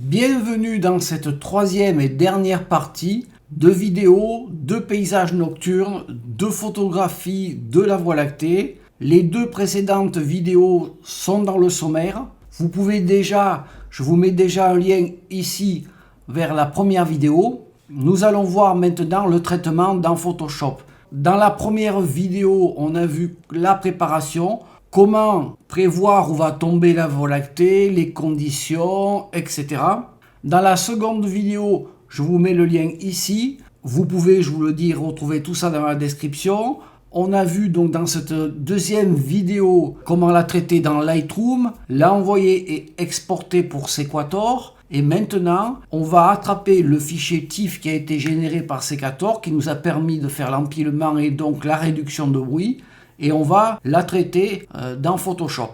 Bienvenue dans cette troisième et dernière partie de vidéos, de paysages nocturnes, de photographies de la Voie lactée. Les deux précédentes vidéos sont dans le sommaire. Vous pouvez déjà, je vous mets déjà un lien ici vers la première vidéo. Nous allons voir maintenant le traitement dans Photoshop. Dans la première vidéo, on a vu la préparation, comment prévoir où va tomber la Voie lactée, les conditions, etc. Dans la seconde vidéo, je vous mets le lien ici. Vous pouvez, je vous le dis, retrouver tout ça dans la description. On a vu donc dans cette deuxième vidéo comment la traiter dans Lightroom, l'envoyer et exporter pour Sequator. Et maintenant, on va attraper le fichier TIFF qui a été généré par Sequator, qui nous a permis de faire l'empilement et donc la réduction de bruit. Et on va la traiter dans Photoshop.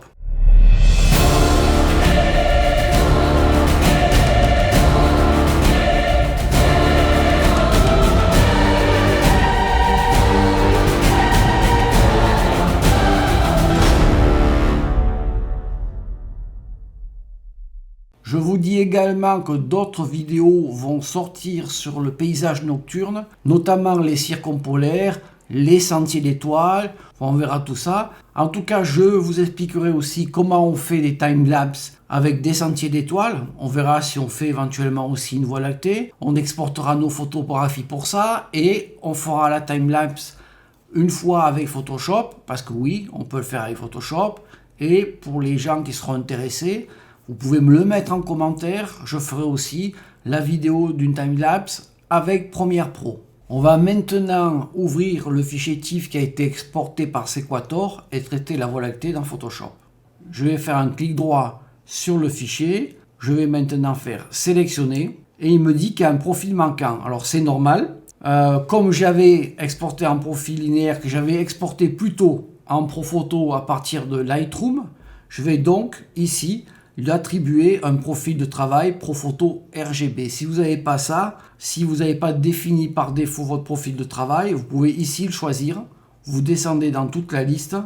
Je vous dis également que d'autres vidéos vont sortir sur le paysage nocturne, notamment les circumpolaires, les sentiers d'étoiles, on verra tout ça. En tout cas, je vous expliquerai aussi comment on fait des timelapses avec des sentiers d'étoiles. On verra si on fait éventuellement aussi une Voie lactée. On exportera nos photographies pour ça et on fera la timelapse une fois avec Photoshop, parce que oui, on peut le faire avec Photoshop. Et pour les gens qui seront intéressés, vous pouvez me le mettre en commentaire. Je ferai aussi la vidéo d'une timelapse avec Premiere Pro. On va maintenant ouvrir le fichier TIFF qui a été exporté par Sequator et traiter la Voie lactée dans Photoshop. Je vais faire un clic droit sur le fichier. Je vais maintenant faire sélectionner et il me dit qu'il y a un profil manquant. Alors c'est normal. Comme j'avais exporté en profil linéaire, que j'avais exporté plutôt en ProPhoto à partir de Lightroom, je vais donc ici lui attribuer un profil de travail ProPhoto RGB. Si vous n'avez pas ça, si vous n'avez pas défini par défaut votre profil de travail, vous pouvez ici le choisir. Vous descendez dans toute la liste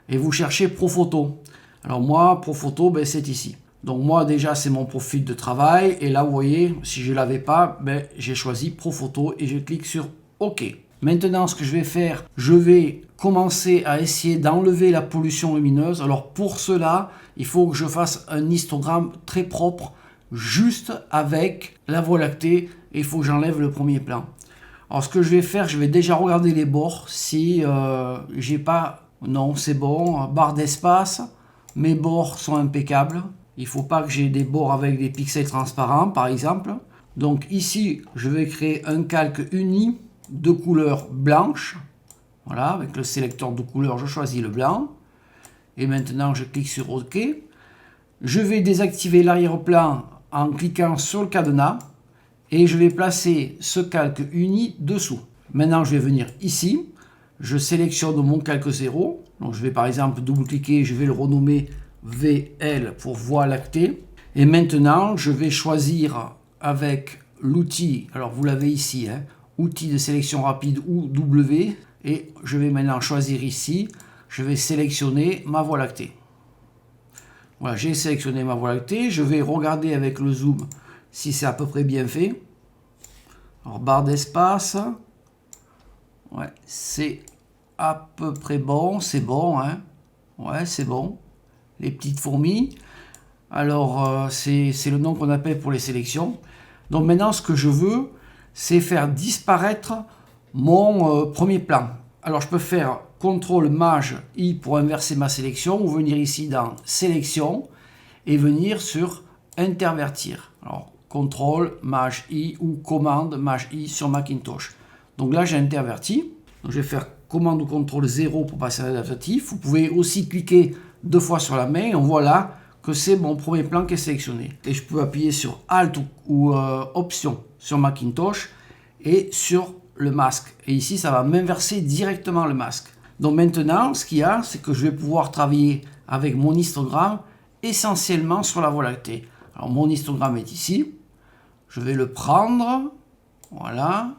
et vous cherchez ProPhoto. Alors moi, ProPhoto, c'est ici. Donc moi déjà c'est mon profil de travail et là vous voyez, si je ne l'avais pas, j'ai choisi ProPhoto et je clique sur OK. Maintenant, ce que je vais faire, je vais commencer à essayer d'enlever la pollution lumineuse. Alors pour cela, il faut que je fasse un histogramme très propre, juste avec la Voie lactée. Et il faut que j'enlève le premier plan. Alors ce que je vais faire, je vais déjà regarder les bords. Si j'ai pas... Non, c'est bon. Barre d'espace. Mes bords sont impeccables. Il ne faut pas que j'ai des bords avec des pixels transparents, par exemple. Donc ici, je vais créer un calque uni de couleur blanche. Voilà, avec le sélecteur de couleur, je choisis le blanc. Et maintenant, je clique sur OK. Je vais désactiver l'arrière-plan en cliquant sur le cadenas. Et je vais placer ce calque uni dessous. Maintenant, je vais venir ici. Je sélectionne mon calque 0. Donc, je vais par exemple double-cliquer. Je vais le renommer VL pour Voie lactée. Et maintenant, je vais choisir avec l'outil. Alors, vous l'avez ici, outil de sélection rapide ou W. Et je vais maintenant choisir ici. Je vais sélectionner ma Voie lactée. Voilà, j'ai sélectionné ma Voie lactée. Je vais regarder avec le zoom si c'est à peu près bien fait. Alors, barre d'espace. Ouais, c'est à peu près bon. C'est bon, Ouais, c'est bon. Les petites fourmis. Alors, c'est le nom qu'on appelle pour les sélections. Donc maintenant, ce que je veux, c'est faire disparaître mon premier plan. Alors, je peux faire CTRL-MAJ-I pour inverser ma sélection ou venir ici dans Sélection et venir sur Intervertir. Alors, CTRL-MAJ-I ou Commande-MAJ-I sur Macintosh. Donc là, j'ai interverti. Donc, je vais faire Commande ou CTRL-0 pour passer à l'adaptatif. Vous pouvez aussi cliquer 2 fois sur la main et on voit là que c'est mon premier plan qui est sélectionné. Et je peux appuyer sur Alt ou Option sur Macintosh et sur le masque. Et ici, ça va m'inverser directement le masque. Donc maintenant, ce qu'il y a, c'est que je vais pouvoir travailler avec mon histogramme essentiellement sur la Voie lactée. Alors mon histogramme est ici. Je vais le prendre. Voilà.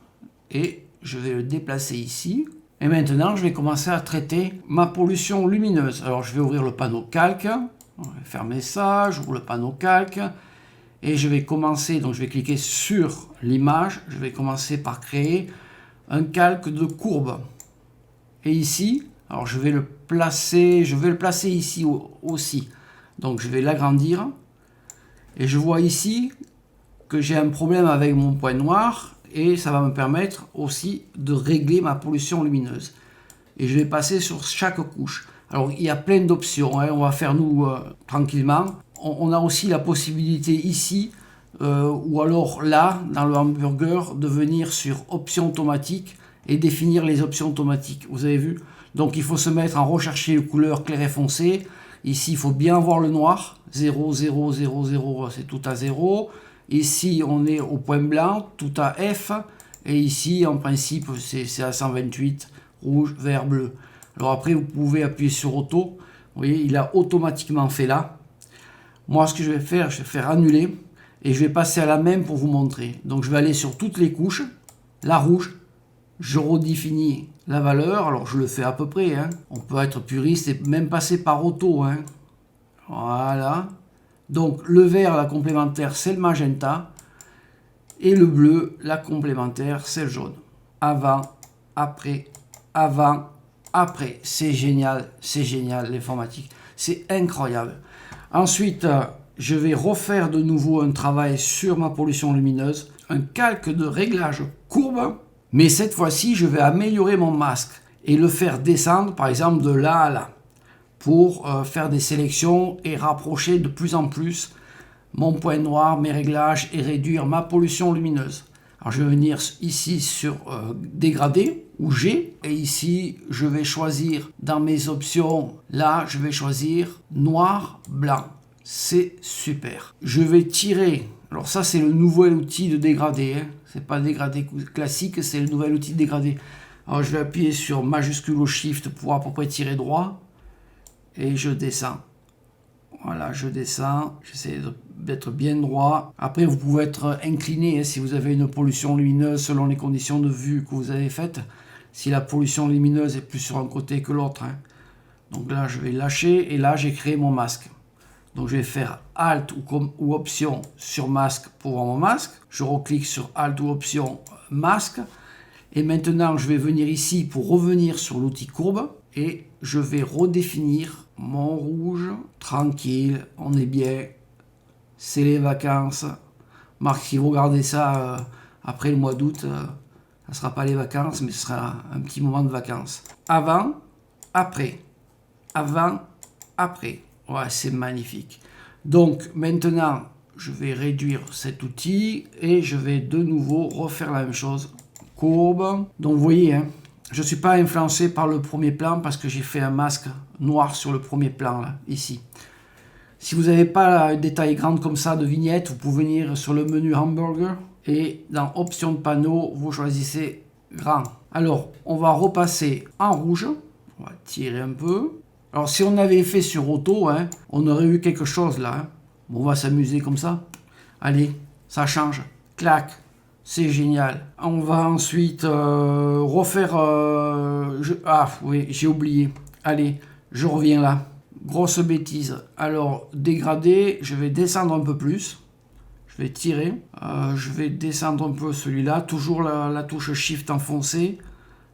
Et je vais le déplacer ici. Et maintenant, je vais commencer à traiter ma pollution lumineuse. Alors je vais ouvrir le panneau calque. On va fermer ça. J'ouvre le panneau calque. Et je vais commencer, donc je vais cliquer sur l'image. Je vais commencer par créer un calque de courbe. Et ici, alors je vais le placer ici aussi. Donc je vais l'agrandir. Et je vois ici que j'ai un problème avec mon point noir. Et ça va me permettre aussi de régler ma pollution lumineuse. Et je vais passer sur chaque couche. Alors il y a plein d'options, hein. On va faire nous tranquillement. On a aussi la possibilité ici, ou alors là, dans le hamburger, de venir sur options automatiques et définir les options automatiques. Vous avez vu? Donc il faut se mettre en rechercher couleur claire et foncée. Ici il faut bien voir le noir. 0, 0, 0, 0, c'est tout à 0. Ici on est au point blanc, tout à F. Et ici en principe c'est à 128, rouge, vert, bleu. Alors après vous pouvez appuyer sur auto. Vous voyez, il a automatiquement fait là. Moi ce que je vais faire annuler. Et je vais passer à la même pour vous montrer. Donc je vais aller sur toutes les couches. La rouge, je redéfinis la valeur. Alors je le fais à peu près, hein. On peut être puriste et même passer par auto, hein. Voilà. Donc le vert, la complémentaire, c'est le magenta. Et le bleu, la complémentaire, c'est le jaune. Avant, après, avant, après. C'est génial l'informatique. C'est incroyable. Ensuite, je vais refaire de nouveau un travail sur ma pollution lumineuse. Un calque de réglage courbe. Mais cette fois-ci, je vais améliorer mon masque et le faire descendre, par exemple, de là à là. Pour faire des sélections et rapprocher de plus en plus mon point noir, mes réglages et réduire ma pollution lumineuse. Alors je vais venir ici sur dégradé ou G et ici je vais choisir dans mes options, là je vais choisir noir, blanc. C'est super. Je vais tirer, alors ça c'est le nouvel outil de dégradé, hein. C'est pas dégradé classique, c'est le nouvel outil de dégradé. Alors je vais appuyer sur majuscule ou shift pour à peu près tirer droit. Et je descends. Voilà, je descends. J'essaie d'être bien droit. Après, vous pouvez être incliné, hein, si vous avez une pollution lumineuse selon les conditions de vue que vous avez faites. Si la pollution lumineuse est plus sur un côté que l'autre, hein. Donc là, je vais lâcher et là, j'ai créé mon masque. Donc je vais faire Alt ou Option sur masque pour voir mon masque. Je reclique sur Alt ou Option masque. Et maintenant, je vais venir ici pour revenir sur l'outil courbe. Et je vais redéfinir mon rouge. Tranquille, on est bien. C'est les vacances. Marc, si vous regardez ça après le mois d'août, ça ne sera pas les vacances, mais ce sera un petit moment de vacances. Avant, après. Avant, après. Ouais, c'est magnifique. Donc maintenant, je vais réduire cet outil et je vais de nouveau refaire la même chose. Courbe. Donc vous voyez, hein, je ne suis pas influencé par le premier plan parce que j'ai fait un masque noir sur le premier plan, là, ici. Si vous n'avez pas un détail grand comme ça de vignette, vous pouvez venir sur le menu hamburger et dans option de panneau, vous choisissez grand. Alors, on va repasser en rouge. On va tirer un peu. Alors, si on avait fait sur auto, hein, on aurait eu quelque chose là. Hein. Bon, on va s'amuser comme ça. Allez, ça change. Clac. C'est génial. On va ensuite refaire... Ah oui, j'ai oublié. Allez, je reviens là. Grosse bêtise. Alors, dégradé, je vais descendre un peu plus. Je vais tirer. Je vais descendre un peu celui-là. Toujours la touche Shift enfoncée.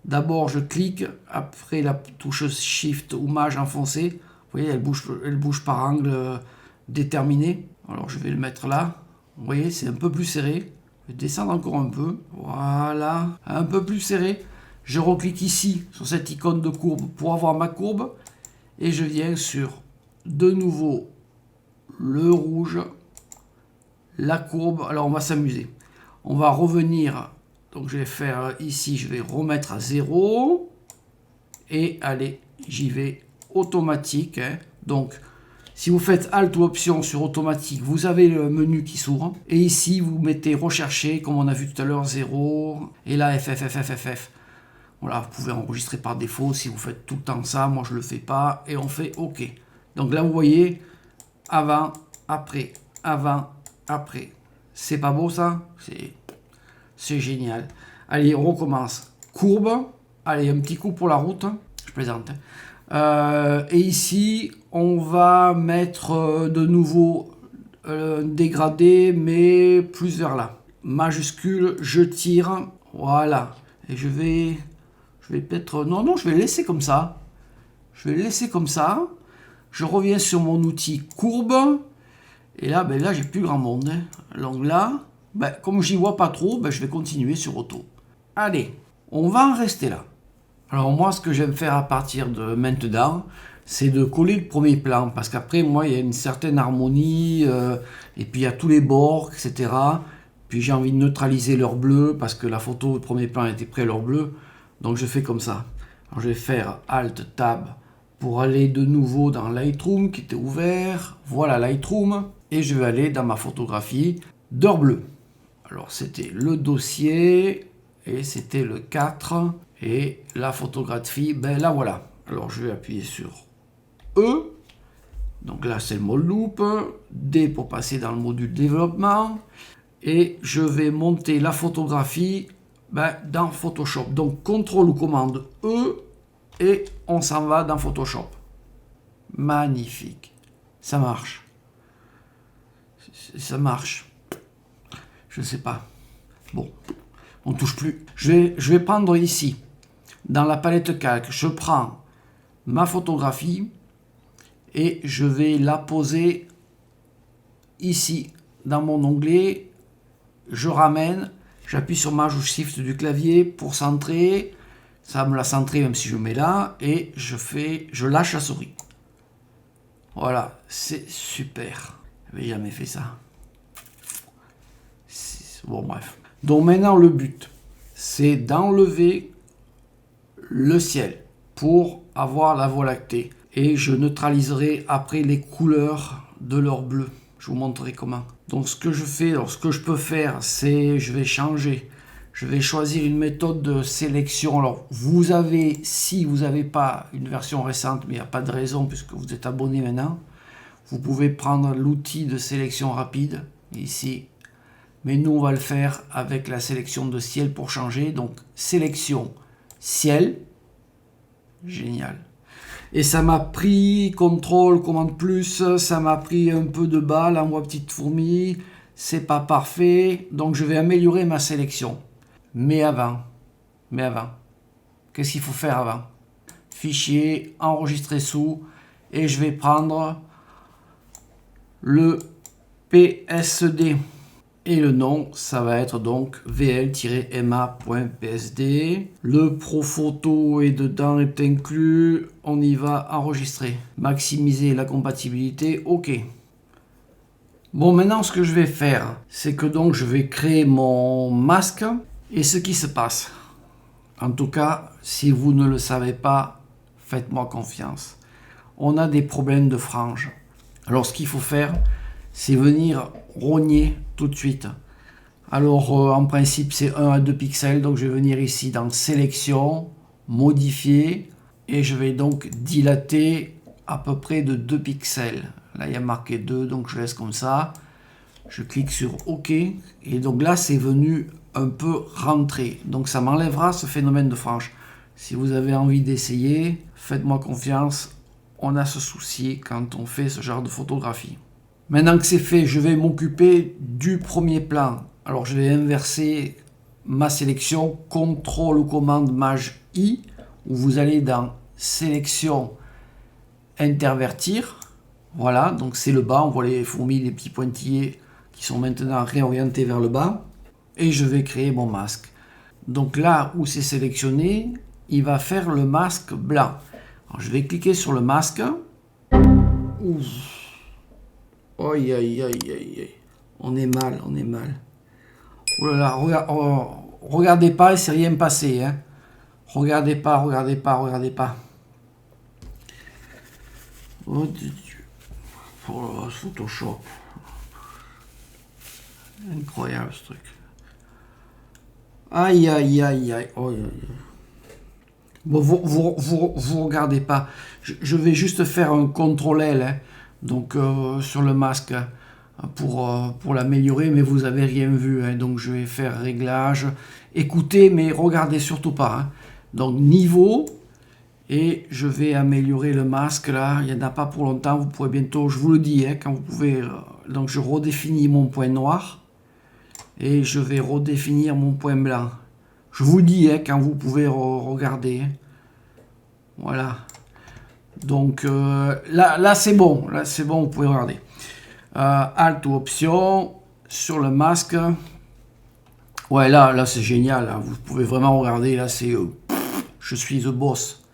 D'abord, je clique. Après, la touche Shift ou Maj enfoncée. Vous voyez, elle bouge par angle déterminé. Alors, je vais le mettre là. Vous voyez, c'est un peu plus serré. Je vais descendre encore un peu. Voilà. Un peu plus serré. Je reclique ici sur cette icône de courbe pour avoir ma courbe. Et je viens sur de nouveau le rouge, la courbe. Alors on va s'amuser. On va revenir. Donc je vais faire ici, je vais remettre à 0. Et allez, j'y vais automatique. Hein. Donc si vous faites Alt ou Option sur automatique, vous avez le menu qui s'ouvre. Et ici, vous mettez rechercher, comme on a vu tout à l'heure, 0. Et là, FFFFFF. Voilà, vous pouvez enregistrer par défaut si vous faites tout le temps ça. Moi, je ne le fais pas. Et on fait OK. Donc là, vous voyez, avant, après, avant, après. C'est pas beau ça? C'est génial. Allez, on recommence. Courbe. Allez, un petit coup pour la route. Je plaisante. Et ici, on va mettre de nouveau un dégradé, mais plus vers là. Majuscule, je tire, voilà. Et je vais peut-être... Non, je vais laisser comme ça. Je vais laisser comme ça. Je reviens sur mon outil courbe. Et là, là j'ai plus grand monde. Hein. Donc là, comme j'y vois pas trop, je vais continuer sur auto. Allez, on va en rester là. Alors moi, ce que j'aime faire à partir de maintenant, c'est de coller le premier plan. Parce qu'après, moi, il y a une certaine harmonie. Et puis, il y a tous les bords, etc. Puis, j'ai envie de neutraliser leur bleu. Parce que la photo, le premier plan était prêt à leur bleu. Donc, je fais comme ça. Alors, je vais faire Alt Tab pour aller de nouveau dans Lightroom qui était ouvert. Voilà Lightroom. Et je vais aller dans ma photographie d'heure bleue. Alors, c'était le dossier. Et c'était le 4. Et la photographie, la voilà. Alors, je vais appuyer sur E. Donc là, c'est le mode loop. D pour passer dans le module développement. Et je vais monter la photographie dans Photoshop. Donc, CTRL ou commande E. Et on s'en va dans Photoshop. Magnifique. Ça marche. Ça marche. Je ne sais pas. Bon, on touche plus. Je vais prendre ici, dans la palette calque, je prends ma photographie et je vais la poser ici, dans mon onglet. Je ramène, j'appuie sur ma touche Shift du clavier pour centrer. Ça me l'a centré même si je mets là. Et je lâche la souris. Voilà, c'est super. J'avais jamais fait ça. Bon, bref. Donc maintenant, le but, c'est d'enlever le ciel pour avoir la Voie lactée. Et je neutraliserai après les couleurs de leur bleu. Je vous montrerai comment. Donc ce que je fais, alors ce que je peux faire, c'est je vais changer. Je vais choisir une méthode de sélection. Alors vous avez, si vous n'avez pas une version récente, mais il n'y a pas de raison puisque vous êtes abonné maintenant, vous pouvez prendre l'outil de sélection rapide ici. Mais nous, on va le faire avec la sélection de ciel pour changer. Donc, sélection ciel. Génial. Et ça m'a pris, contrôle, commande plus, ça m'a pris un peu de balle, envoie petite fourmi. C'est pas parfait. Donc, je vais améliorer ma sélection. Mais avant, qu'est-ce qu'il faut faire avant? Fichier, enregistrer sous. Et je vais prendre le PSD. Et le nom, ça va être donc vl-ma.psd. Le Profoto est dedans, est inclus. On y va enregistrer. Maximiser la compatibilité, OK. Bon, maintenant, ce que je vais faire, c'est que donc je vais créer mon masque. Et ce qui se passe, en tout cas, si vous ne le savez pas, faites-moi confiance. On a des problèmes de frange. Alors, ce qu'il faut faire, c'est venir rogner tout de suite. Alors en principe c'est 1 à 2 pixels, donc je vais venir ici dans sélection, modifier et je vais donc dilater à peu près de 2 pixels. Là il y a marqué 2, donc je laisse comme ça. Je clique sur OK et donc là c'est venu un peu rentrer. Donc ça m'enlèvera ce phénomène de frange. Si vous avez envie d'essayer, faites-moi confiance, on a ce souci quand on fait ce genre de photographie. Maintenant que c'est fait, je vais m'occuper du premier plan. Alors je vais inverser ma sélection, CTRL ou commande Maj I, où vous allez dans sélection, intervertir. Voilà, donc c'est le bas, on voit les fourmis, les petits pointillés qui sont maintenant réorientés vers le bas. Et je vais créer mon masque. Donc là où c'est sélectionné, il va faire le masque blanc. Alors, je vais cliquer sur le masque. Ouf. Aïe, aïe, aïe, aïe, aïe. On est mal. Oh là là, regardez pas, il s'est rien passé. Hein. Regardez pas. Oh Dieu. Oh, Photoshop. Incroyable ce truc. Aïe, aïe, aïe, aïe. Oh, aïe, aïe. Bon, vous regardez pas. Je vais juste faire un CTRL-L. Hein. Donc sur le masque pour l'améliorer, mais vous avez rien vu, hein, donc je vais faire réglage, écoutez mais regardez surtout pas, hein. Donc niveau, et je vais améliorer le masque là, il n'y en a pas pour longtemps, vous pourrez bientôt, je vous le dis, hein, quand vous pouvez Donc je redéfinis mon point noir. Et je vais redéfinir mon point blanc. Je vous dis quand vous pouvez regarder. Voilà. Donc là c'est bon. Là c'est bon, vous pouvez regarder. Alt ou option. Sur le masque. Ouais, là c'est génial. Hein. Vous pouvez vraiment regarder. Là c'est... je suis the boss.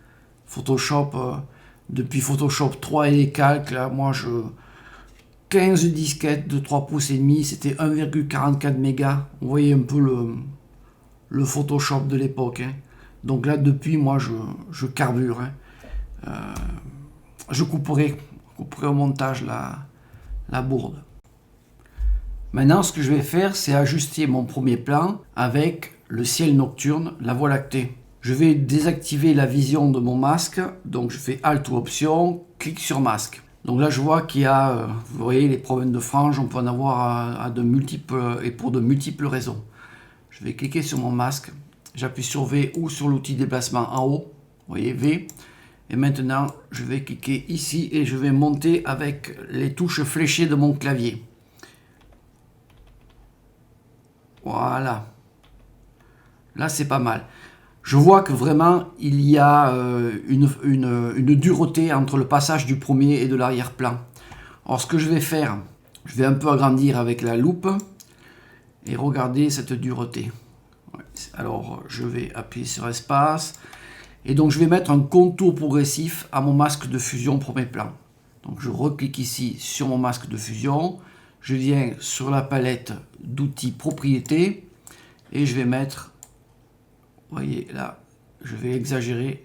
Photoshop... depuis Photoshop 3 et les calques, là, moi, 15 disquettes de 3 pouces et demi, c'était 1,44 mégas. Vous voyez un peu le Photoshop de l'époque. Hein. Donc là, depuis, moi, je carbure. Hein. Je couperai au montage la bourde. Maintenant, ce que je vais faire, c'est ajuster mon premier plan avec le ciel nocturne, la Voie lactée. Je vais désactiver la vision de mon masque, donc je fais Alt ou Option, clic sur masque. Donc là je vois qu'il y a, vous voyez les problèmes de frange, on peut en avoir à de multiples et pour de multiples raisons. Je vais cliquer sur mon masque, j'appuie sur V ou sur l'outil déplacement en haut, vous voyez V. Et maintenant je vais cliquer ici et je vais monter avec les touches fléchées de mon clavier. Voilà. Là c'est pas mal. Je vois que vraiment il y a une dureté entre le passage du premier et de l'arrière-plan. Alors ce que je vais faire, je vais un peu agrandir avec la loupe et regarder cette dureté. Alors je vais appuyer sur espace et donc je vais mettre un contour progressif à mon masque de fusion premier plan. Donc je reclique ici sur mon masque de fusion, je viens sur la palette d'outils propriétés et je vais mettre... Vous voyez là, je vais exagérer.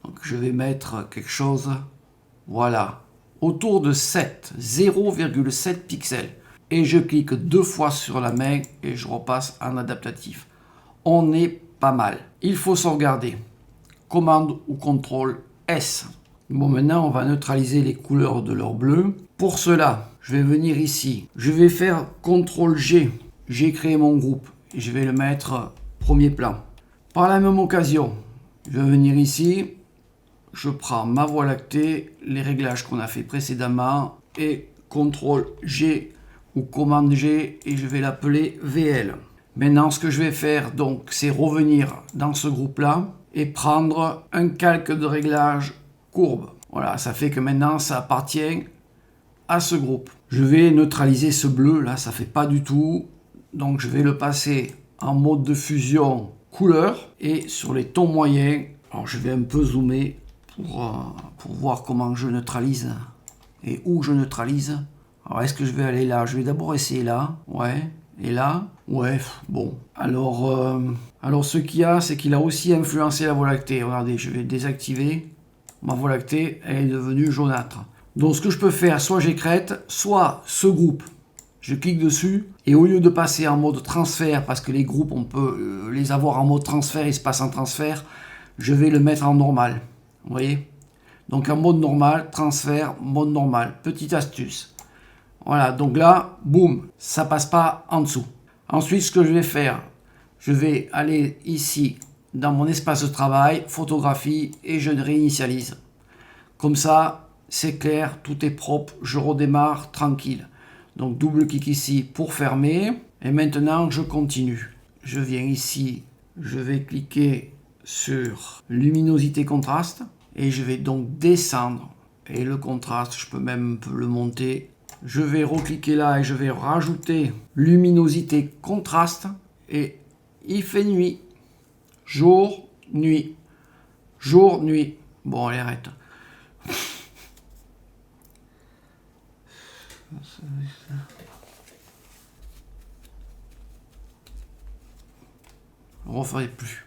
Donc je vais mettre quelque chose, voilà, autour de 0,7 pixels. Et je clique 2 fois sur la main et je repasse en adaptatif. On est pas mal. Il faut sauvegarder. Commande ou CTRL S. Bon, maintenant on va neutraliser les couleurs de leur bleu. Pour cela, je vais venir ici. Je vais faire CTRL G. J'ai créé mon groupe et je vais le mettre premier plan. Par la même occasion, je vais venir ici, je prends ma Voie lactée, les réglages qu'on a fait précédemment et CTRL G ou commande G et je vais l'appeler VL. Maintenant, ce que je vais faire, donc, c'est revenir dans ce groupe-là et prendre un calque de réglage courbe. Voilà, ça fait que maintenant, ça appartient à ce groupe. Je vais neutraliser ce bleu, là, ça fait pas du tout. Donc, je vais le passer en mode de fusion couleur et sur les tons moyens. Alors, je vais un peu zoomer pour voir comment je neutralise et où je neutralise. Alors, est-ce que je vais aller là? Je vais d'abord essayer là. Ouais. Et là, ouais, bon. Alors ce qu'il y a, c'est qu'il a aussi influencé la Voie lactée. Regardez, je vais désactiver. Ma Voie lactée, elle est devenue jaunâtre. Donc ce que je peux faire, soit j'écrète, soit ce groupe, je clique dessus. Et au lieu de passer en mode transfert, parce que les groupes, on peut les avoir en mode transfert, ils se passent en transfert, je vais le mettre en normal. Vous voyez? Donc en mode normal, transfert, mode normal. Petite astuce. Voilà, donc là, boum, ça passe pas en dessous. Ensuite, ce que je vais faire, je vais aller ici dans mon espace de travail, photographie, et je réinitialise. Comme ça, c'est clair, tout est propre, je redémarre tranquille. Donc double clic ici pour fermer. Et maintenant, je continue. Je viens ici, je vais cliquer sur luminosité contraste, et je vais donc descendre. Et le contraste, je peux même un peu le monter. Je vais recliquer là et je vais rajouter luminosité contraste et il fait nuit. Jour, nuit. Jour, nuit. Bon, allez, arrête. Je ne referai plus.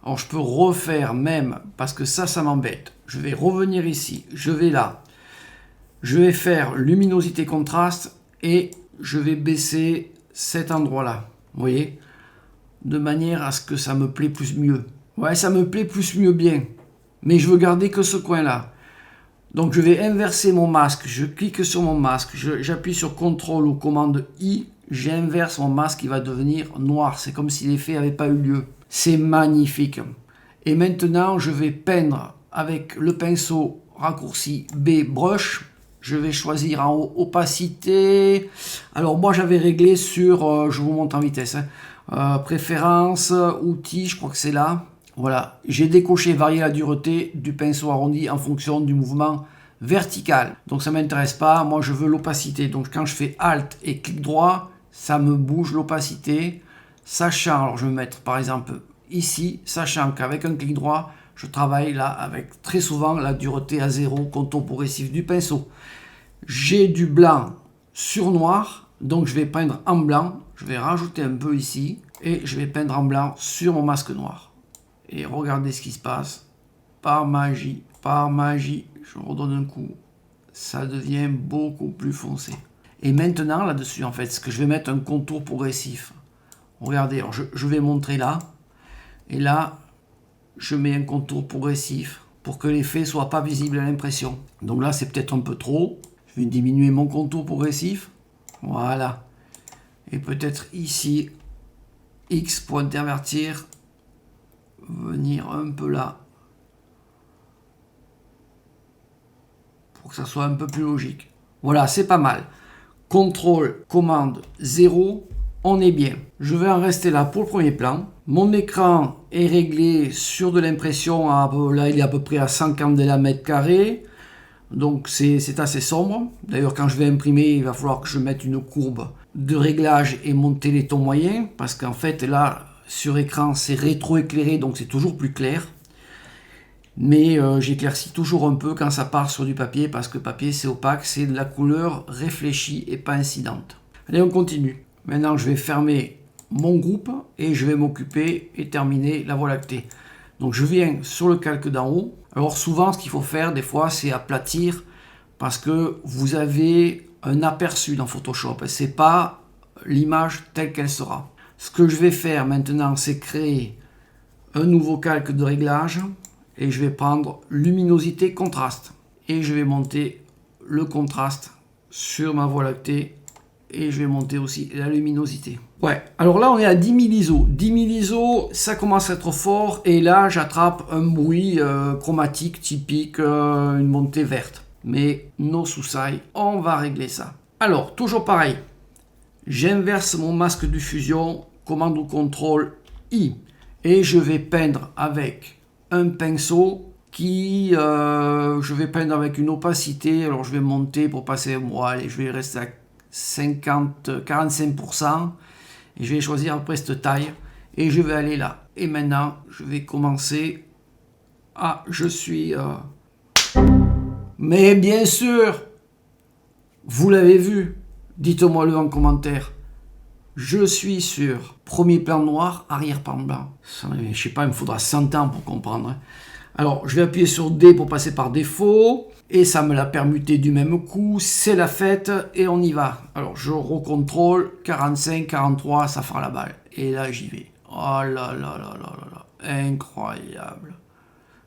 Alors je peux refaire même parce que ça m'embête. Je vais revenir ici. Je vais là. Je vais faire luminosité contraste et je vais baisser cet endroit-là. Vous voyez? De manière à ce que ça me plaît plus mieux. Ouais, ça me plaît plus mieux bien. Mais je veux garder que ce coin-là. Donc je vais inverser mon masque. Je clique sur mon masque. J'appuie sur CTRL ou commande I. J'inverse mon masque qui va devenir noir. C'est comme si l'effet n'avait pas eu lieu. C'est magnifique. Et maintenant, je vais peindre avec le pinceau raccourci B Brush. Je vais choisir en haut opacité. Alors moi j'avais réglé sur, je vous montre en vitesse, hein, préférences, outils, je crois que c'est là. Voilà, j'ai décoché varier la dureté du pinceau arrondi en fonction du mouvement vertical. Donc ça ne m'intéresse pas, moi je veux l'opacité. Donc quand je fais Alt et clic droit, ça me bouge l'opacité. Sachant, alors je vais mettre par exemple ici, sachant qu'avec un clic droit, je travaille là avec très souvent la dureté à 0, contour progressif du pinceau. J'ai du blanc sur noir, donc je vais peindre en blanc. Je vais rajouter un peu ici et je vais peindre en blanc sur mon masque noir. Et regardez ce qui se passe. Par magie, je redonne un coup. Ça devient beaucoup plus foncé. Et maintenant, là-dessus, en fait, ce que je vais mettre un contour progressif. Regardez, alors je vais montrer là. Et là, je mets un contour progressif pour que l'effet soit pas visible à l'impression. Donc là, c'est peut-être un peu trop. Je vais diminuer mon contour progressif. Voilà. Et peut-être ici, X pour intervertir. Venir un peu là pour que ça soit un peu plus logique. Voilà, c'est pas mal. Contrôle, commande 0, on est bien. Je vais en rester là pour le premier plan. Mon écran est réglé sur de l'impression, là il est à peu près à 100 candela/mètre². Donc c'est assez sombre. D'ailleurs quand je vais imprimer, il va falloir que je mette une courbe de réglage et monter les tons moyens. Parce qu'en fait là, sur écran, c'est rétro-éclairé, donc c'est toujours plus clair. Mais j'éclaircis toujours un peu quand ça part sur du papier, parce que papier, c'est opaque, c'est de la couleur réfléchie et pas incidente. Allez, on continue. Maintenant, je vais fermer mon groupe et je vais m'occuper et terminer la Voie lactée. Donc, je viens sur le calque d'en haut. Alors, souvent, ce qu'il faut faire, des fois, c'est aplatir, parce que vous avez un aperçu dans Photoshop. C'est pas l'image telle qu'elle sera. Ce que je vais faire maintenant, c'est créer un nouveau calque de réglage et je vais prendre luminosité contraste et je vais monter le contraste sur ma Voie lactée et je vais monter aussi la luminosité. Ouais, alors là on est à 10 000 ISO. 10 000 ISO, ça commence à être fort et là j'attrape un bruit chromatique typique, une montée verte. Mais no souci, on va régler ça. Alors, toujours pareil, j'inverse mon masque de fusion, commande ou contrôle I et je vais peindre avec un pinceau qui je vais peindre avec une opacité. Alors je vais monter pour passer, bon, allez, je vais rester à 45% et je vais choisir après cette taille et je vais aller là. Et maintenant je vais commencer. Je suis mais bien sûr, vous l'avez vu, dites-moi le en commentaire. Je suis sur premier plan noir, arrière-plan blanc. Je sais pas, il me faudra 100 ans pour comprendre. Hein. Alors, je vais appuyer sur D pour passer par défaut. Et ça me l'a permuté du même coup. C'est la fête et on y va. Alors, je recontrôle. 45, 43, ça fera la balle. Et là, j'y vais. Oh là là là là là là. Incroyable.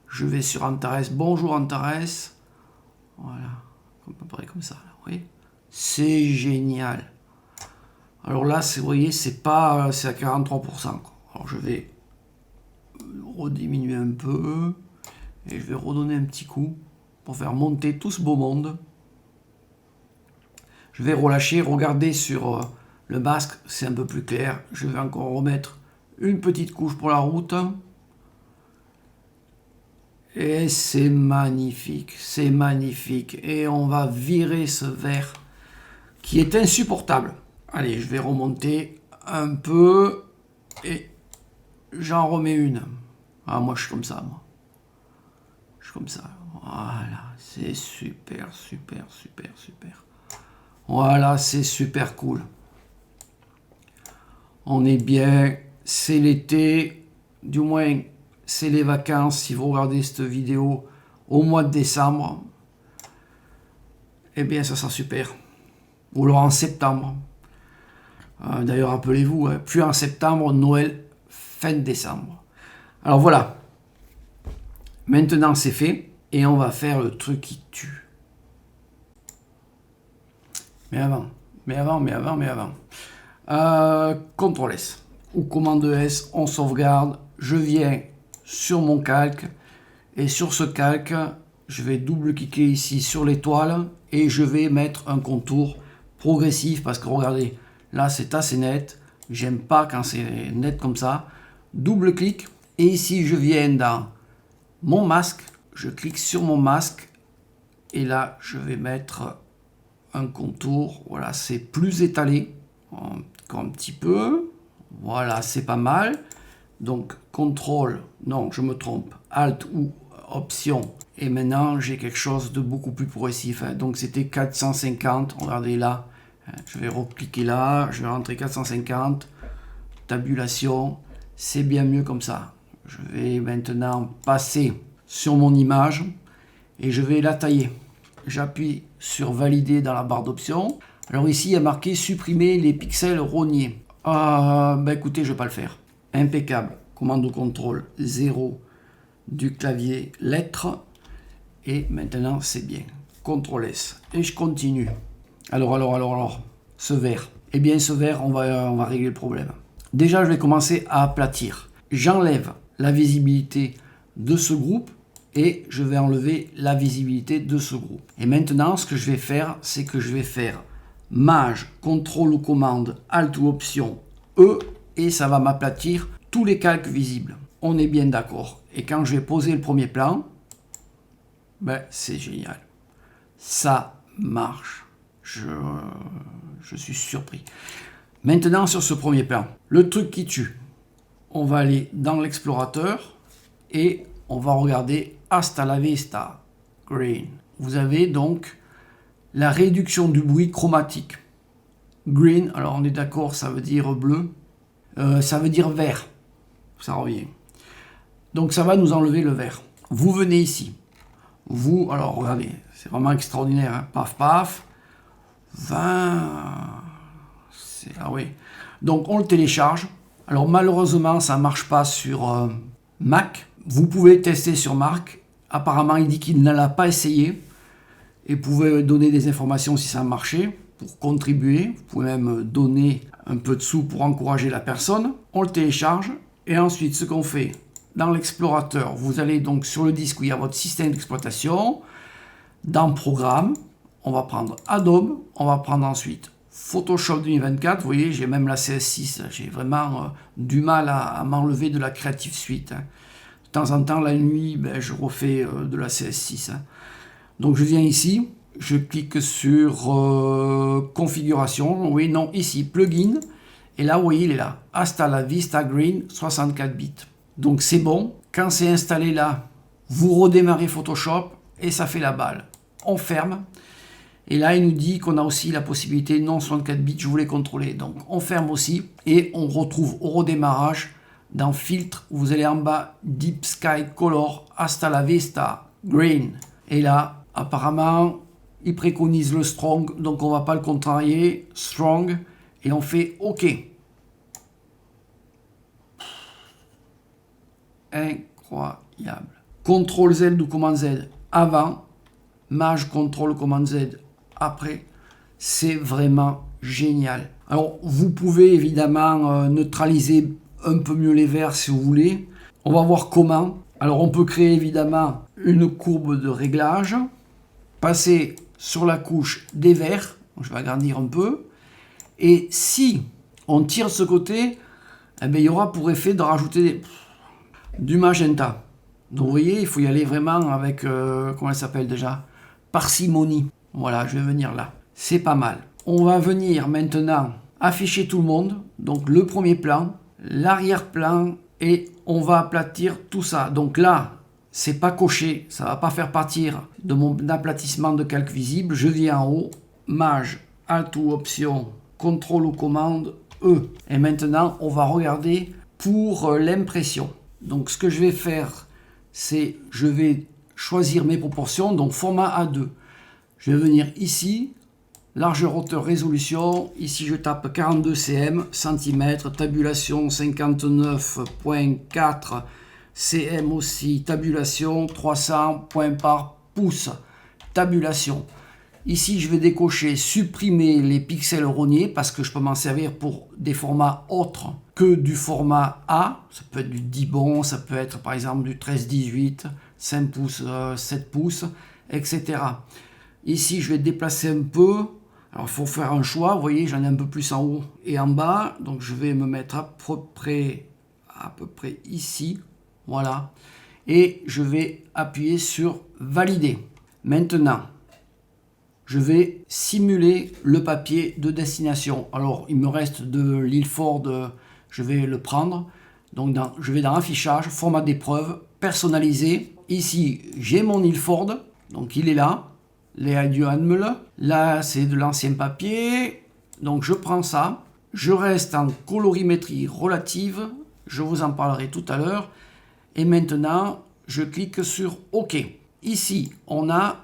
Je vais sur Antares. Bonjour Antares. Voilà. À peu près comme ça. Là, vous voyez ? C'est génial. Alors là, vous voyez, c'est à 43%. Alors je vais rediminuer un peu et je vais redonner un petit coup pour faire monter tout ce beau monde. Je vais relâcher, regardez sur le masque, c'est un peu plus clair. Je vais encore remettre une petite couche pour la route. Et c'est magnifique, c'est magnifique. Et on va virer ce vert qui est insupportable. Allez, je vais remonter un peu et j'en remets une. Moi je suis comme ça, moi. Je suis comme ça. Voilà, c'est super, super, super, super. Voilà, c'est super cool. On est bien, c'est l'été, du moins c'est les vacances. Si vous regardez cette vidéo au mois de décembre, eh bien ça sera super. Ou alors en septembre. D'ailleurs, rappelez-vous, plus en septembre, Noël, fin décembre. Alors voilà. Maintenant, c'est fait. Et on va faire le truc qui tue. Mais avant. CTRL S ou commande S, on sauvegarde. Je viens sur mon calque. Et sur ce calque, je vais double-cliquer ici sur l'étoile. et je vais mettre un contour progressif parce que regardez, là c'est assez net. J'aime pas quand c'est net comme ça. Double clic et ici je viens dans mon masque. Je clique sur mon masque et là je vais mettre un contour. Voilà, c'est plus étalé. Encore un petit peu. Voilà, c'est pas mal. Donc CTRL, non je me trompe, ALT ou Option. Et maintenant j'ai quelque chose de beaucoup plus progressif. Donc c'était 450. Regardez là. Je vais recliquer là. Je vais rentrer 450. Tabulation. C'est bien mieux comme ça. Je vais maintenant passer sur mon image et je vais la tailler. J'appuie sur valider dans la barre d'options. Alors ici il y a marqué supprimer les pixels rognés. Écoutez, je ne vais pas le faire. Impeccable. Commande CTRL 0 du clavier lettres. Et maintenant c'est bien. CTRL S. Et je continue. Alors. Ce vert. Eh bien ce vert, on va régler le problème. Déjà je vais commencer à aplatir. J'enlève la visibilité de ce groupe et je vais enlever la visibilité de ce groupe. Et maintenant ce que je vais faire, c'est que je vais faire Maj, CTRL ou commande, ALT ou option E et ça va m'aplatir tous les calques visibles. On est bien d'accord. Et quand je vais poser le premier plan, c'est génial. Ça marche. Je suis surpris. Maintenant sur ce premier plan, le truc qui tue, on va aller dans l'explorateur et on va regarder Hasta la vista, green. Vous avez donc la réduction du bruit chromatique. Green, alors on est d'accord, ça veut dire bleu, ça veut dire vert, ça revient. Donc ça va nous enlever le vert. Vous venez ici, alors regardez, c'est vraiment extraordinaire, hein. Paf paf, 20, ah oui. Donc on le télécharge. Alors malheureusement ça ne marche pas sur Mac. Vous pouvez tester sur Mac. Apparemment il dit qu'il ne l'a pas essayé. Et vous pouvez donner des informations si ça a marché pour contribuer. Vous pouvez même donner un peu de sous pour encourager la personne. On le télécharge et ensuite ce qu'on fait dans l'explorateur, vous allez donc sur le disque où il y a votre système d'exploitation. Dans Programme, on va prendre Adobe, on va prendre ensuite Photoshop 2024. Vous voyez, j'ai même la CS6. J'ai vraiment du mal à m'enlever de la Creative Suite. De temps en temps, la nuit, je refais de la CS6. Donc je viens ici, je clique sur configuration, oui, non, ici, plugin, et là, vous voyez, il est là, Hasta la vista green, 64 bits. Donc c'est bon, quand c'est installé là, vous redémarrez Photoshop, et ça fait la balle. On ferme, et là, il nous dit qu'on a aussi la possibilité, non 64 bits, je voulais contrôler, donc on ferme aussi, et on retrouve au redémarrage, dans Filtre, vous allez en bas, Deep Sky Color, Hasta la vista green, et là, apparemment, il préconise le strong, donc on ne va pas le contrarier. Strong, et on fait OK. Incroyable. CTRL Z ou commande Z avant, Maj CTRL commande Z après. C'est vraiment génial. Alors, vous pouvez évidemment neutraliser un peu mieux les verts si vous voulez. On va voir comment. Alors, on peut créer évidemment une courbe de réglage. Passer sur la couche des verts, je vais agrandir un peu, et si on tire ce côté, il y aura pour effet de rajouter du magenta. Donc vous voyez, il faut y aller vraiment avec, comment elle s'appelle déjà, parcimonie. Voilà, je vais venir là, c'est pas mal. On va venir maintenant afficher tout le monde, donc le premier plan, l'arrière-plan, et on va aplatir tout ça. Donc là, c'est pas coché, ça va pas faire partir de mon aplatissement de calque visible. Je viens en haut, Maj, Alt ou Option, CTRL ou commande E. Et maintenant, on va regarder pour l'impression. Donc ce que je vais faire, c'est je vais choisir mes proportions, donc format A2. Je vais venir ici, largeur, hauteur, résolution. Ici, je tape 42 cm, centimètres, tabulation 59.4 cm aussi, tabulation 300 points par pouce, tabulation. Ici, je vais décocher supprimer les pixels rognés parce que je peux m'en servir pour des formats autres que du format A. Ça peut être du 10 bon, ça peut être par exemple du 13-18, 5 pouces, 7 pouces, etc. Ici, je vais déplacer un peu. Alors, il faut faire un choix. Vous voyez, j'en ai un peu plus en haut et en bas. Donc, je vais me mettre à peu près ici. Voilà. Et je vais appuyer sur valider. Maintenant, je vais simuler le papier de destination. Alors, il me reste de l'Ilford, je vais le prendre. Donc, je vais dans affichage, format d'épreuve, personnalisé. Ici, j'ai mon Ilford. Donc, il est là. Les du Hanmel. Là, c'est de l'ancien papier. Donc, je prends ça. Je reste en colorimétrie relative. Je vous en parlerai tout à l'heure. Et maintenant, je clique sur OK. Ici, on a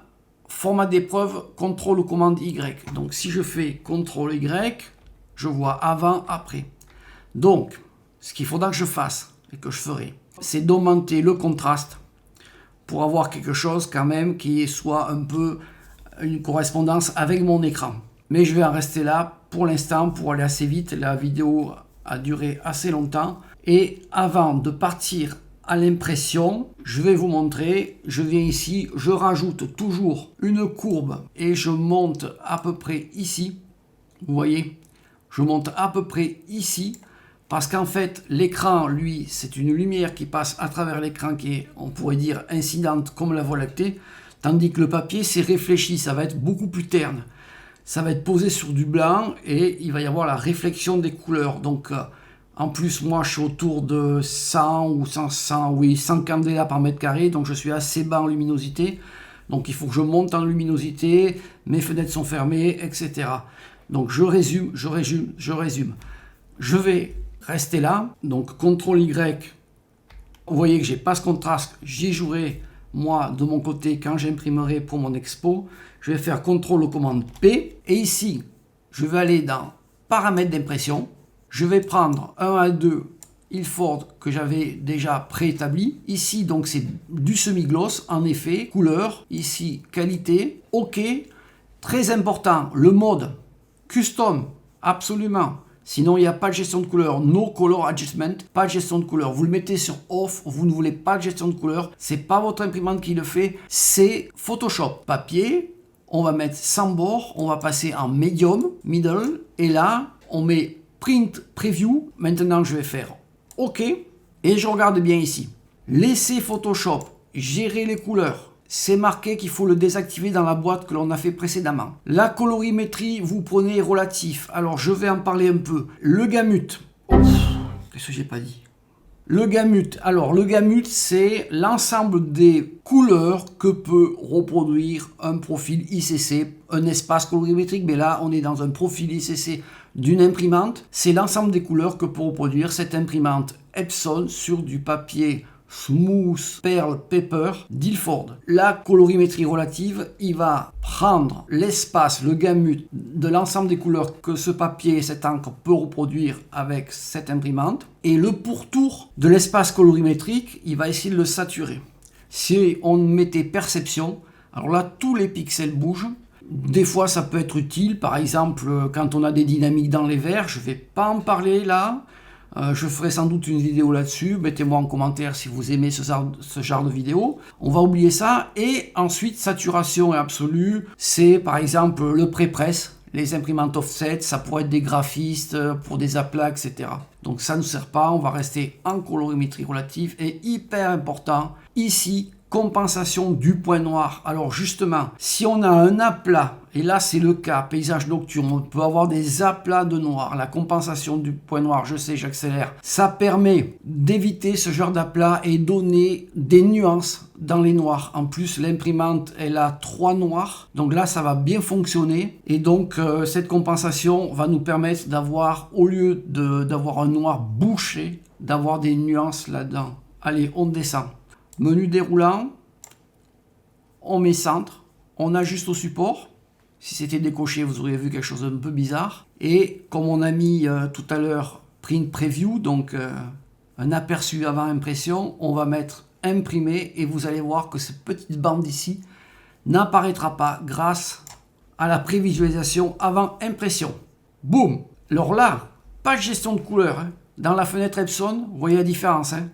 format d'épreuve, contrôle ou commande Y. Donc, si je fais contrôle Y, je vois avant, après. Donc, ce qu'il faudra que je fasse et que je ferai, c'est d'augmenter le contraste pour avoir quelque chose quand même qui soit un peu une correspondance avec mon écran. Mais je vais en rester là pour l'instant pour aller assez vite. La vidéo a duré assez longtemps. Et avant de partir à l'impression, je vais vous montrer, je viens ici, je rajoute toujours une courbe et je monte à peu près ici. Vous voyez, je monte à peu près ici parce qu'en fait, l'écran, lui, c'est une lumière qui passe à travers l'écran qui est, on pourrait dire, incidente comme la Voie lactée, tandis que le papier, c'est réfléchi, ça va être beaucoup plus terne. Ça va être posé sur du blanc et il va y avoir la réflexion des couleurs. Donc, en plus, moi, je suis autour de 100 ou 100 candela par mètre carré, donc je suis assez bas en luminosité. Donc, il faut que je monte en luminosité, mes fenêtres sont fermées, etc. Donc, je résume. Je vais rester là. Donc, CTRL Y. Vous voyez que j'ai pas ce contraste, j'y jouerai moi de mon côté quand j'imprimerai pour mon expo. Je vais faire CTRL commande P et ici je vais aller dans paramètres d'impression. Je vais prendre un à 2 Ilford que j'avais déjà préétabli. Ici donc c'est du semi-gloss en effet, couleur, ici qualité, OK. Très important, le mode custom, absolument. Sinon, il n'y a pas de gestion de couleur. No color adjustment, pas de gestion de couleur. Vous le mettez sur off, vous ne voulez pas de gestion de couleur. C'est pas votre imprimante qui le fait, c'est Photoshop. Papier, on va mettre sans bord, on va passer en medium, middle, et là, on met print preview. Maintenant, je vais faire OK, et je regarde bien ici. Laissez Photoshop gérer les couleurs. C'est marqué qu'il faut le désactiver dans la boîte que l'on a fait précédemment. La colorimétrie, vous prenez relatif. Alors, je vais en parler un peu. Le gamut. Qu'est-ce que j'ai pas dit? Le gamut. Alors, le gamut, c'est l'ensemble des couleurs que peut reproduire un profil ICC, un espace colorimétrique. Mais là, on est dans un profil ICC d'une imprimante. C'est l'ensemble des couleurs que peut reproduire cette imprimante Epson sur du papier Smooth Pearl Paper d'Ilford. La colorimétrie relative, il va prendre l'espace, le gamut de l'ensemble des couleurs que ce papier et cette encre peut reproduire avec cette imprimante. Et le pourtour de l'espace colorimétrique, il va essayer de le saturer. Si on mettait perception, alors là, tous les pixels bougent. Des fois, ça peut être utile. Par exemple, quand on a des dynamiques dans les verres, je ne vais pas en parler là. Je ferai sans doute une vidéo là-dessus. Mettez-moi en commentaire si vous aimez ce genre de vidéo. On va oublier ça. Et ensuite, saturation absolue, c'est par exemple le pré-presse. Les imprimantes offset, ça pourrait être des graphistes pour des aplats, etc. Donc ça ne sert pas. On va rester en colorimétrie relative. Et hyper important, ici, compensation du point noir. Alors justement, si on a un aplat, et là c'est le cas, paysage nocturne, on peut avoir des aplats de noir. La compensation du point noir, je sais, j'accélère. Ça permet d'éviter ce genre d'aplat et donner des nuances dans les noirs. En plus, l'imprimante, elle a 3 noirs. Donc là, ça va bien fonctionner. Et donc, cette compensation va nous permettre d'avoir, au lieu d'avoir un noir bouché, d'avoir des nuances là-dedans. Allez, on descend. Menu déroulant, on met centre, on ajuste au support. Si c'était décoché, vous auriez vu quelque chose d'un peu bizarre. Et comme on a mis tout à l'heure print preview, donc un aperçu avant impression, on va mettre imprimer et vous allez voir que cette petite bande ici n'apparaîtra pas grâce à la prévisualisation avant impression. Boum! Alors là, pas de gestion de couleur. Hein. Dans la fenêtre Epson, vous voyez la différence. Hein.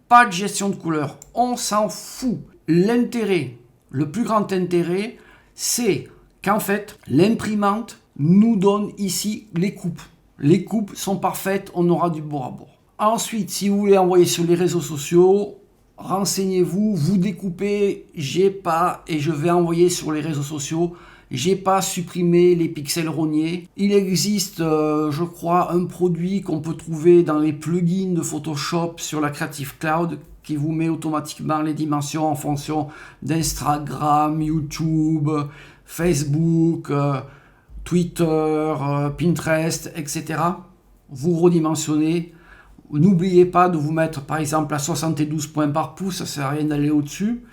Pas de gestion de couleur, on s'en fout. L'intérêt, le plus grand intérêt, c'est qu'en fait, l'imprimante nous donne ici les coupes. Les coupes sont parfaites, on aura du bord à bord. Ensuite, si vous voulez envoyer sur les réseaux sociaux, renseignez-vous, vous découpez, j'ai pas, et je vais envoyer sur les réseaux sociaux. J'ai pas supprimé les pixels rognés. Il existe, je crois, un produit qu'on peut trouver dans les plugins de Photoshop sur la Creative Cloud qui vous met automatiquement les dimensions en fonction d'Instagram, YouTube, Facebook, Twitter, Pinterest, etc. Vous redimensionnez. N'oubliez pas de vous mettre par exemple à 72 points par pouce, ça ne sert à rien d'aller au-dessus.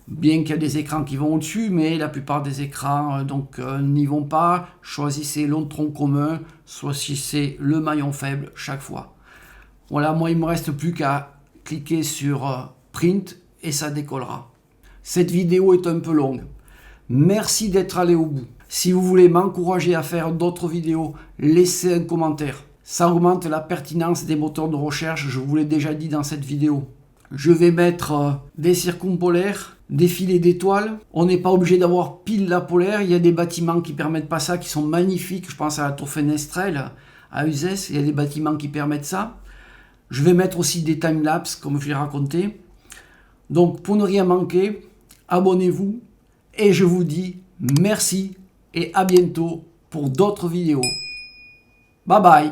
Bien qu'il y a des écrans qui vont au-dessus, mais la plupart des écrans n'y vont pas. Choisissez le tronc commun, choisissez le maillon faible chaque fois. Voilà, moi il ne me reste plus qu'à cliquer sur Print et ça décollera. Cette vidéo est un peu longue. Merci d'être allé au bout. Si vous voulez m'encourager à faire d'autres vidéos, laissez un commentaire. Ça augmente la pertinence des moteurs de recherche, je vous l'ai déjà dit dans cette vidéo. Je vais mettre des circumpolaires, des filets d'étoiles. On n'est pas obligé d'avoir pile la polaire. Il y a des bâtiments qui permettent pas ça, qui sont magnifiques. Je pense à la tour Fenestrelle, à Uzès. Il y a des bâtiments qui permettent ça. Je vais mettre aussi des timelapses, comme je l'ai raconté. Donc, pour ne rien manquer, abonnez-vous. Et je vous dis merci et à bientôt pour d'autres vidéos. Bye bye.